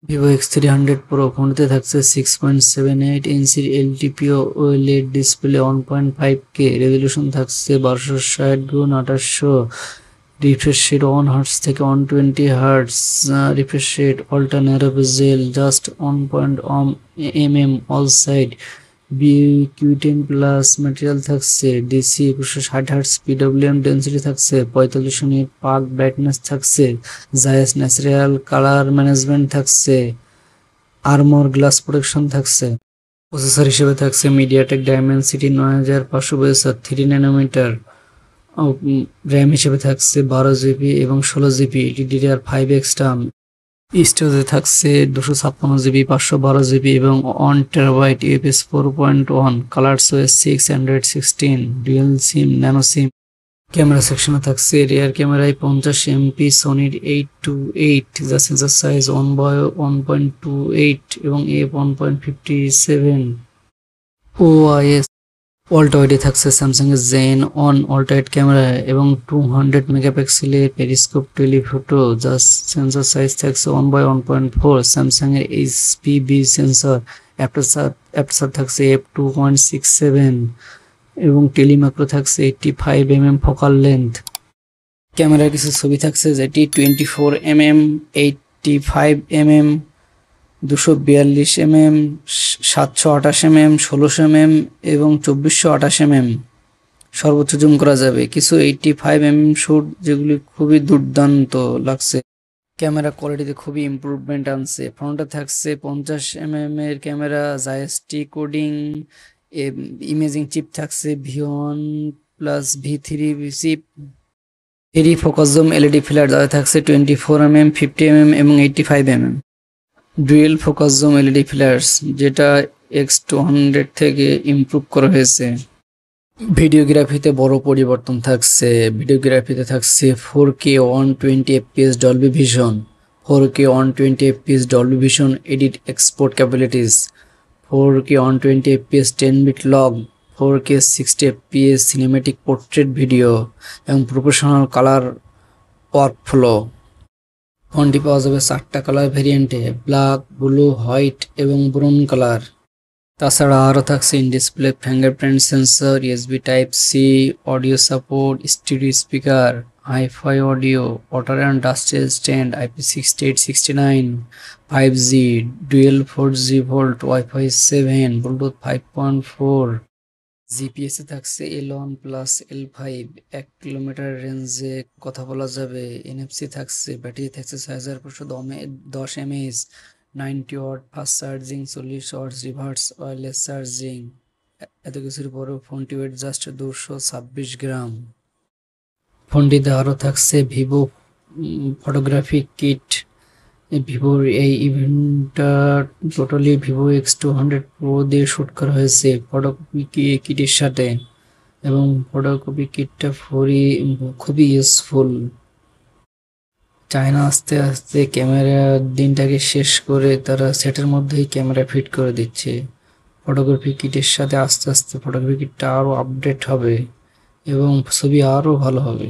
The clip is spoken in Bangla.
ভিভো X300 প্রো ফোনটিতে থাকছে 6.78 ইঞ্চির LTPO OLED display 1.5K resolution থাকছে 1260x2800 রিফ্রেশ রেট 1 হার্টজ থেকে 120 hertz refresh rate ultra narrow bezel just 1.1 mm all side বিকিউ10 প্লাস ম্যাটেরিয়াল থাকছে ডিসি 2160 হার্টজ পিডব্লিউএম ডেন্সিটি থাকছে 45 ইউনিট পাক ব্রাইটনেস থাকছে জায়াস ন্যাচারাল কালার ম্যানেজমেন্ট থাকছে আর্মর গ্লাস প্রোটেকশন থাকছে প্রসেসর হিসেবে থাকছে মিডিয়াটেক ডাইমেনসিটি 9552 3 ন্যানোমিটার র্যাম হিসেবে থাকছে 12 GB এবং 16 GB DDR5 এক্সটার্ন স্টোরেজে থাকছে 256 GB 512 GB এবং 1TB UFS 4.1 colour choice 6 Android 16 dual SIM nano SIM camera সেকশনে থাকছে রিয়ার ক্যামেরায় 50 MP সনির 828 যা সেন্সর সাইজ 1/1.28 এবং f1.57 OIS অল্ট্রা ওয়াইডে থাকছে স্যামসাং এর জেন অন অল্ট্রা ওয়াইড ক্যামেরা এবং 200 মেগাপিক্সেলের পেরিস্কোপ টেলিফটো যা সেন্সর সাইজ থাকছে 1/1.4 স্যামসাং এর HPB সেন্সর অ্যাপারচার থাকছে f2.67 এবং টেলিম্যাক্রো থাকছে 85 mm ফোকাল লেন্থ ক্যামেরার কিছু ছবি থাকছে যেটি 24 mm 85 mm 242 mm 728 mm 16 mm এবং 2428 mm সর্বোচ্চ জুম করা যাবে কিছু 85 mm শুট যেগুলি খুবই দুর্দান্ত লাগছে ক্যামেরা কোয়ালিটিতে খুবই ইমপ্রুভমেন্ট আনছে ফ্রন্টে থাকছে 50 mm এর camera Zeiss T coating imaging chip থাকছে V1 প্লাস V3 চিপ এরি ফোকাস জুম এলইডি ফ্ল্যাশ যাতে থাকছে 24 mm 50 mm এবং 85 mm dual focus zoom LED flash যেটা X200 থেকে ইমপ্রুভ করা হয়েছে ভিডিওগ্রাফিতে বড় পরিবর্তন থাকছে ভিডিওগ্রাফিতে থাকছে 4K 120 fps Dolby Vision 4K 120 fps Dolby Vision edit export capabilities 4K 120 fps 10-bit log 4K 60 fps cinematic portrait video এবং প্রফেশনাল কালার ওয়ার্কফ্লো ফোনটি পাওয়া যাবে 4টা কালার ভেরিয়েন্টে ব্ল্যাক ব্লু হোয়াইট এবং ব্রাউন কালার তাছাড়া আরও থাকছে in display fingerprint sensor USB type C audio support stereo speaker hi-fi audio water and dust resistant IP6869 5G dual 4G VoLTE Wi-Fi 7 Bluetooth 5.4 জিপিএসে থাকছে L1 প্লাস L5 1 কিলোমিটার রেঞ্জে কথা বলা যাবে NFC থাকছে ব্যাটারি থাকছে 6510 mAh 90 watt fast charging 40 watt reverse wireless charging এত কিছুর পরেও ফোনটি ওয়েট জাস্ট 226 গ্রাম ফোনটিতে আরও থাকছে ভিভো ফটোগ্রাফি কিট ভিভোর এই ইভেন্টটা টোটালি ভিভো X200 প্রো দিয়ে শ্যুট করা হয়েছে ফটোকপি কিটের সাথে এবং ফটোকপি কিটটা খুবই ইউজফুল চায়না আস্তে আস্তে ক্যামেরার দিনটাকে শেষ করে তারা সেটের মধ্যেই ক্যামেরা ফিট করে দিচ্ছে ফটোগ্রাফি কিটের সাথে আস্তে আস্তে ফটোগ্রাফি কিটটা আরও আপডেট হবে এবং ছবি আরও ভালো হবে।